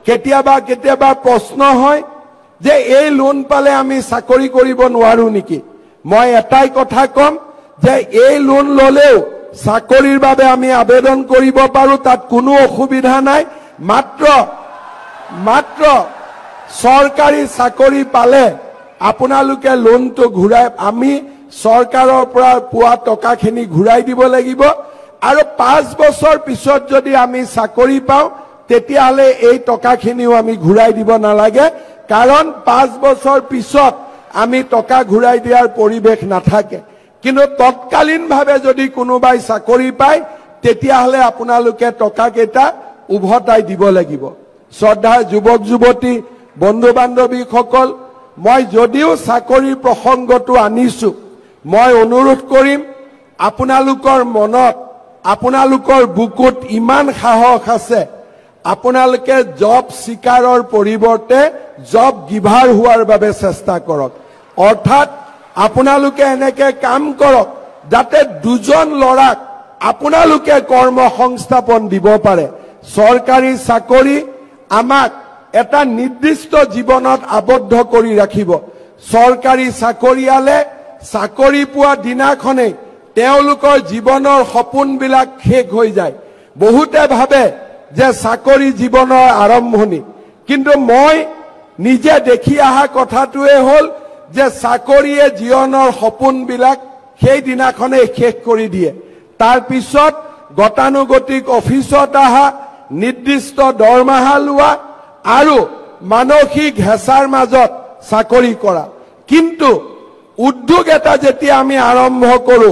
কেতিয়াবা কেতিয়াবা প্ৰশ্ন হয় যে এই লোন পালে আমি চাকৰি কৰিব নোৱাৰো নেকি মই এটাই কথা কম যে এই লোন ললেও চাকৰিৰ বাবে আমি আবেদন কৰিব পাৰো তাত কোনো অসুবিধা নাই মাত্ৰ চৰকাৰী চাকৰি পালে আপোনালোকে লোনটো ঘূৰাই আমি চৰকাৰৰ পৰা পোৱা টকাখিনি ঘূৰাই দিব লাগিব আৰু 5 বছৰ পিছত যদি আমি চাকৰি পাওঁ তেতিয়াহলে এই টকাখিনিও আমি ঘূৰাই দিব নালাগে কাৰণ 5 বছৰ পিছত আমি টকা ঘূৰাই দিয়াৰ পৰিবেশ নাথাকে কিন্তু তৎকালীনভাৱে যদি কোনোবাই চাকৰি পায় তেতিয়াহলে আপোনালোকে টকা কেইটা উভতাই দিব লাগিব শ্ৰদ্ধাৰ যুৱক যুৱতী বন্ধু বান্ধৱীসকল মই যদিও চাকৰি প্ৰসংগটো আনিছো মই অনুৰোধ কৰিম আপোনালোকৰ মনত আপোনালোকৰ বুকুত ইমান সাহস আছে আপোনালোকে জব সিকাৰৰ পৰিৱৰ্তে জব গিভাৰ হোৱাৰ বাবে চেষ্টা কৰক অৰ্থাৎ আপোনালোকে এনেকে কাম কৰক যাতে দুজন লৰাক আপোনালোকে কৰ্ম সংস্থাপন দিব পাৰে চৰকাৰী চাকৰি আমাক এটা নিৰ্দিষ্ট জীৱনত আবদ্ধ কৰি ৰাখিব চৰকাৰী চাকৰিয়ালে চাকৰি পোৱা দিনাখনে তেওঁলোকৰ জীৱনৰ সপোনবিলাক শেষ হৈ যায় বহুতে ভাবে যে চাকৰি জীৱনৰ আৰম্ভণি কিন্তু মই নিজে দেখি আহা কথাটোৱে হ'ল যে চাকৰিয়ে জীৱনৰ সপোনবিলাক সেই দিনাখনে শেষ কৰি দিয়ে তাৰ পিছত গতানুগতিক অফিচত আহা নিৰ্দিষ্ট দৰমহা লোৱা আৰু মানসিক হেঁচাৰ মাজত চাকৰি কৰা কিন্তু উদ্যোগ এটা যেতিয়া আমি আৰম্ভ কৰো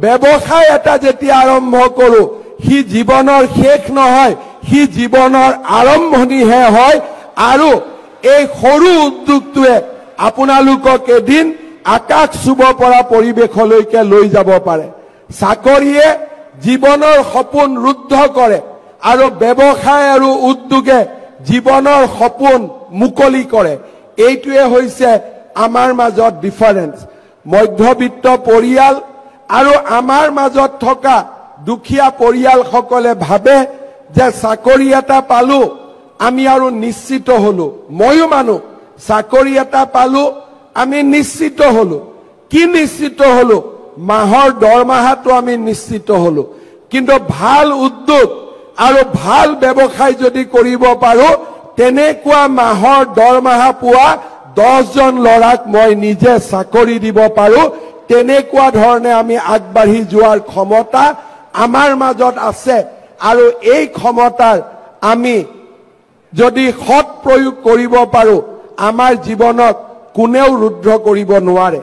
ব্যৱসায় এটা যেতিয়া আৰম্ভ কৰো হি জীৱনৰ শেষ নহয় হি জীৱনৰ আৰম্ভণিহে হয় আৰু এই সৰু উদ্যোগটোৱে আপোনালোকক এদিন আকাশ চুব পৰা পৰিবেশলৈকে লৈ যাব পাৰে চাকৰিয়ে জীৱনৰ সপোন ৰুদ্ধ কৰে আৰু ব্যৱসায় আৰু উদ্যোগে জীৱনৰ সপোন মুকলি কৰে এইটোৱে হৈছে আমাৰ মাজত ডিফাৰেন্স মধ্যবিত্ত পৰিয়াল আৰু আমাৰ মাজত থকা দুখীয়া পৰিয়ালসকলে ভাবে যে চাকৰি এটা পালো আমি আৰু নিশ্চিত হলো ময়ো মানো চাকৰি এটা পালো আমি নিশ্চিত হলো কি নিশ্চিত হলো মাহৰ দৰমহাটো আমি নিশ্চিত হলো কিন্তু ভাল উদ্যোগ আৰু ভাল ব্যৱসায় যদি কৰিব পাৰো তেনেকুৱা মাহৰ দৰমহা পোৱা 10 জন লৰাক মই নিজে চাকৰি দিব পাৰো তেনেকুৱা ধৰণে আমি আগবাঢ়ি যোৱাৰ ক্ষমতা আমাৰ মাজত আছে আৰু এই ক্ষমতাৰ আমি যদি সৎ প্ৰয়োগ কৰিব পাৰো আমাৰ জীৱনত কোনেও ৰুদ্ধ কৰিব নোৱাৰে